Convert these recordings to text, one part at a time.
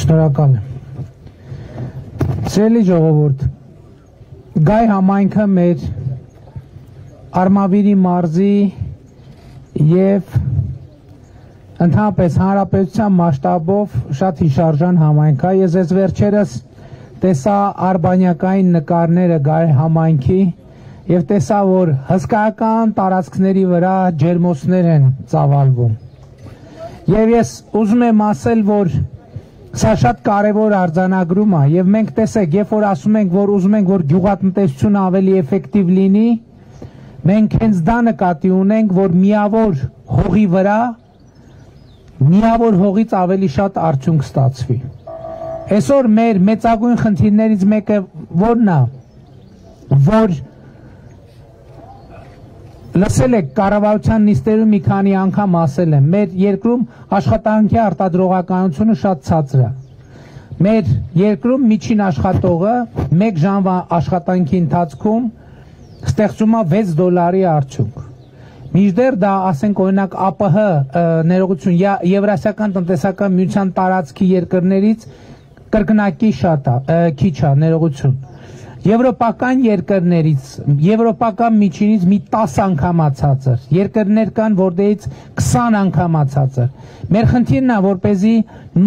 Շնորհակալ եմ։ Սիրելի ժողովուրդ, Գայ համայնքը մեր Արմավիրի մարզի եւ ընդհանրապես հանրապետության մասշտաբով շատ հիշարժան համայնք է։ Ես այս վերջերս տեսա արբանյակային նկարները Գայ համայնքի եւ տեսա, որ հսկայական տարածքների վրա ջերմոցներ են ծավալվում։ Եվ ես ուզում եմ ասել, որ սա շատ կարևոր արձանագրում է եւ մենք տեսեք, երբ որ ասում ենք, որ ուզում ենք, որ գյուղատնտեսությունը ավելի էֆեկտիվ լինի, մենք հենց դա նկատի ունենք, որ միավոր հողի վրա միավոր հողից ավելի շատ արդյունք ստացվի։ Այսօր մեր մեծագույն խնդիրներից մեկը որն է, որ լսել եք կառավարության նիստերում մի քանի անգամ ասել եմ, մեր երկրում աշխատանքի արտադրողականությունը շատ ցածր է։ Մեր երկրում միջին աշխատողը 1 ժամվա աշխատանքի ընթացքում ստեղծում է $6 արդյունք։ Մինչդեռ դա, ասենք օրինակ ԱՊՀ ներողություն, Եվրասիական տնտեսական միության տարածքի երկրներից կրկնակի շատ է, քիչ է, ներողություն։ Եվրոպական երկրներից, եվրոպական միջինից մի 10 անգամ ցածր, երկրներ կան, որտեղից 20 անգամ ցածր։ Մեր խնդիրն է, որպեսզի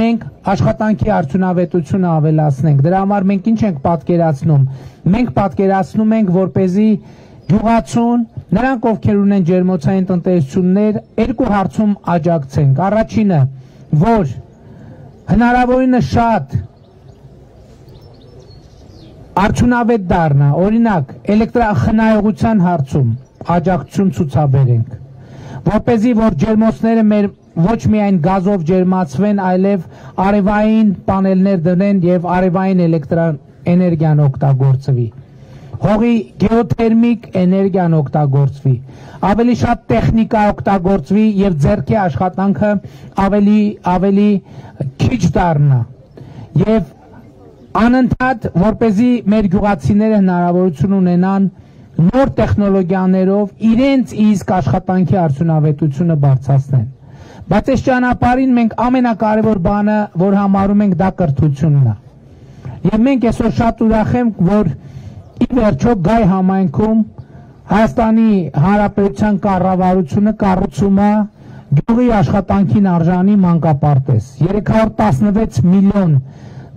մենք աշխատանքի արդյունավետությունը ավելացնենք։ Դրա համար մենք ինչ ենք պատկերացնում։ Մենք պատկերացնում ենք, որպեսզի գյուղացուն, նրանք ովքեր ունեն ջերմոցային տնտեսություններ, երկու հարցում աջակցենք։ Առաջինը, որ հնարավորինս շատ արդյունավետ դառնա, օրինակ էլեկտրախնայողության հարցում աջակցություն ցուցաբերենք, որպեսզի որ ջերմոցները մեր ոչ միայն գազով ջերմացվեն, այլև արևային պանելներ դնեն եւ արևային էլեկտրաէներգիան օգտագործվի, հողի գեոթերմիկ էներգիան օգտագործվի, ավելի շատ տեխնիկա օգտագործվի եւ ձեռքի աշխատանքը ավելի քիչ դառնա եւ անընդհատ, որպեսզի մեր գյուղացիները հնարավորություն ունենան նոր տեխնոլոգիաներով իրենց իսկ աշխատանքի արդյունավետությունը բարձրացնեն։ Բայց այս ճանապարհին մենք ամենակարևոր բանը, որ համարում ենք, դա կրթությունն է։ Եվ մենք այսօր շատ ուրախ ենք, որ ի վերջո Գայ համայնքում Հայաստանի Հանրապետության կառավարությունը կառուցում է գյուղի աշխատանքին արժանի մանկապարտեզ։ 316 միլիոն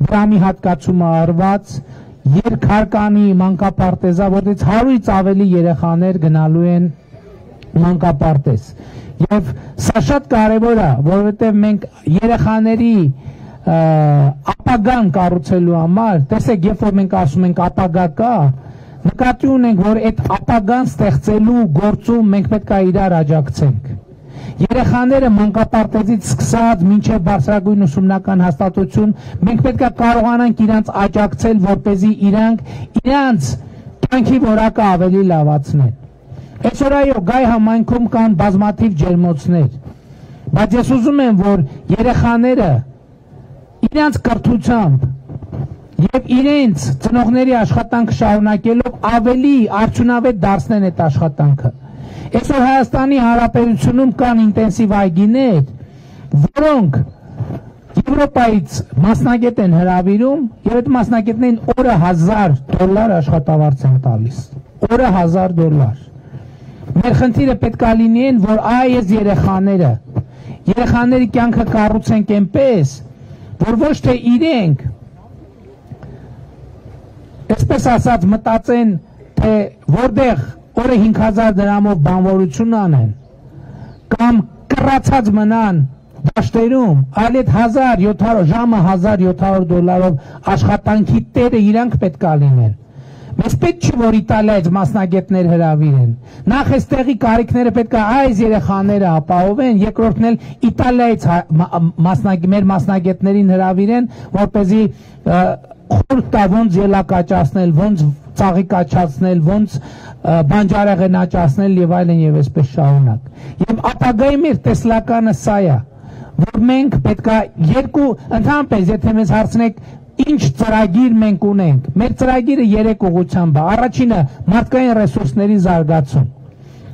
դրամի հատկացումը արված երկհարկանի մանկապարտեզա, որտեղից 100-ից ավելի երեխաներ գնալու են մանկապարտեզ։ Եվ սա շատ կարևոր է, որովհետև մենք երեխաների ապագան կառուցելու համար, տեսեք, երբ որ մենք ասում ենք ապագա կա, նկատի ունենք, որ այդ ապագան ստեղծելու գործում մենք պետք է իրար աջակցենք։ Երեխաները մանկապարտեզից սկսած մինչև բարձրագույն ուսումնական հաստատություն մենք պետք է կարողանանք իրանց աջակցել, որպեսզի իրանք իրանց կյանքի որակը ավելի լավացնեն։ Այսօր այո, Գայ համայնքում կան բազմաթիվ ջերմոցներ, բայց ես ուզում եմ, որ երեխաները իրանց կրթությամբ եւ իրենց ծնողների աշխատանքը շարունակելով ավելի արդյունավետ դարձնեն այդ աշխատանքը։ Այսօր Հայաստանի Հանրապետությունում կան ինտենսիվ այգիներ, որոնք Եվրոպայից մասնագետ են հրավիրում եւ այդ մասնագետներին օրը $1000 աշխատավարձ են տալիս։ Օրը $1000։ Մեր խնդիրը պետք է լինի, որ այս երեխաների կյանքը կառուցենք այնպես, որ ոչ թե իրենք այսպես ասած մտածեն, թե որտեղ օրը 5000 դրամով բանվորություն անեն կամ կռացած մնան դաշտերում, այլ այդ ժամը $1700 աշխատանքի տերը իրանք պետք է լինեն։ Մեզ պետք չի, որ Իտալիայից մասնագետներ հրավիրեն։ Նախ այստեղի կարիքները պետք է այս երեխաները ապահովեն, երկրորդն էլ Իտալիայից մեր մասնագետներին հրավիրեն, որպեսզի խորհուրդ տա ոնց ելակաճացնել, ոնց ծաղի կաչացնել, ոնց բանջարեղենաճացնել եւ այլն եւ այսպես շարունակ։ Եվ ապագայի մեր տեսլականը սա է, որ մենք պետք է ընդհանրապես, եթե մեզ հարցնեք, ինչ ծրագիր մենք ունենք, մեր ծրագիրը 3 ուղղությամբ է։ Առաջինը մարդկային ռեսուրսների զարգացում։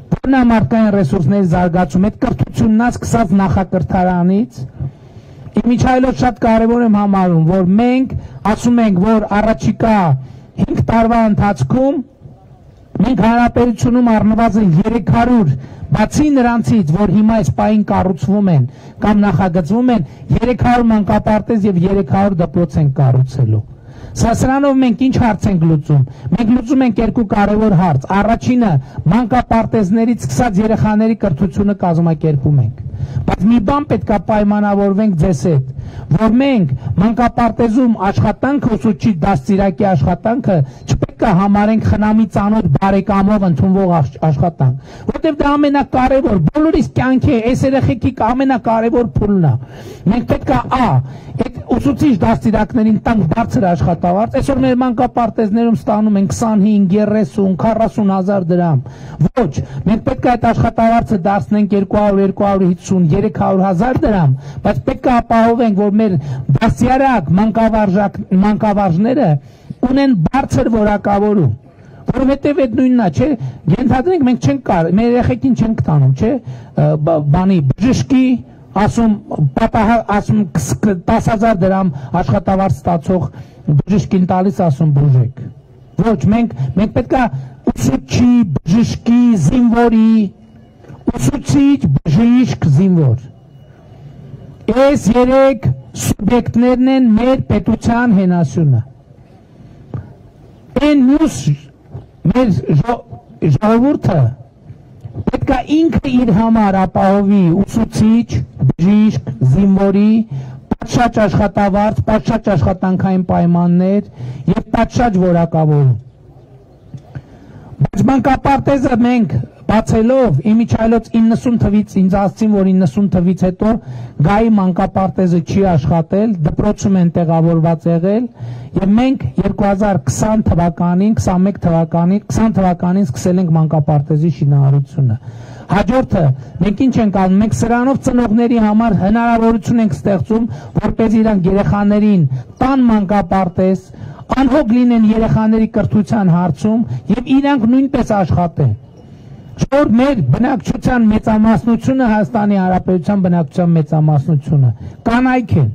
Որն է մարդկային ռեսուրսների զարգացում, այդ կրթությունն սկսած նախակրթարանից, Իմիջայլոց շատ կարևոր եմ համարում, որ մենք ասում ենք, որ առաջիկա 5 տարվա ընթացքում մենք հանրապետությունում առնվազն 300, բացի նրանցից, որ հիմա այս պահին կառուցվում են կամ նախագծվում են, 300 մանկապարտեզ եւ 300 դպրոց են կառուցելու։ Սրանով մենք ինչ հարց ենք լուծում։ Մենք լուծում ենք երկու կարևոր հարց։ Առաջինը մանկապարտեզներից սկսած երեխաների կրթությունը կազմակերպում ենք։ Բայց մի բան պետք է պայմանավորվենք ձեզ հետ, որ մենք մանկապարտեզում աշխատանքը ուսուցչի դաստիարակի աշխատանքը չպետք է համարենք խնամի ծանոթ բարեկամով ընդունվող աշխատանք, որտեղ դա ամենակարևոր, բոլորիս կյանքի այս երեխեքի ամենակարևոր փուլն է։ Մենք պետք է այդ ուսուցիչ դաստիարակներին տանք բարձր աշխատավարձ, այսօր մեր մանկապարտեզներում ստանում են 25, 30, 40 հազար դրամ։ Ոչ, մենք պետք է այդ աշխատավարձը դարձնենք 200, 250, 300 հազար դրամ, բայց պետք է ապահովենք, որ մեր դաստիարակ մանկավարժները ունեն բարձր որակավորում, որովհետև այդ նույնն է, չէ, ենթադրենք մենք չենք կարող, մեր երեխեքին չենք տանում, չէ, բանի բժշկի ասում 10,000 դրամ աշխատավարձ ստացող բժշկին տալիս ասում բուժեք։ Ոչ, մենք պետք է ուսուցչի, բժշկի, զինվորի, ուսուցիչ, բժիշկ, զինվոր։ Այս 3 սուբյեկտներն են մեր պետության հենասյունը։ Այն մյուս մեր ժողովուրդը պետք է ինքը իր համար ապահովի ուսուցիչ, բժիշկ, զինվորի, պատշաճ աշխատավարձ, պատշաճ աշխատանքային պայմաններ եւ պատշաճ որակավորում։ Բայց մանկապարտեզը մենք բացելով իմիջայլոց 90 թվից ինձ ասացին, որ 90 թվից հետո գայի մանկապարտեզը չի աշխատել, դպրոցում են տեղավորված եղել եւ մենք 2020 թվականին, 20 թվականին սկսել ենք մանկապարտեզի շինարարությունը։ Հաջորդը մենք ինչ ենք անում, մենք սրանով ծնողների համար հնարավորություն ենք ստեղծում, որպեսզի իրանք երեխաներին տան մանկապարտեզ, անհոգ լինեն երեխաների կրթության հարցում եւ իրանք նույնպես աշխատեն։ Որ մեր բնակչության մեծամասնությունը Հայաստանի Հանրապետության բնակչության մեծամասնությունը կանայք են։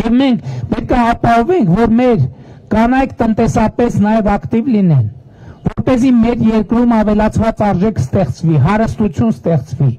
Եվ մենք պետք է ապահովենք, որ մեր կանայք տնտեսապես նաև ակտիվ լինեն, որպեսզի մեր երկրում ավելացված արժեք ստեղծվի, հարստություն ստեղծվի։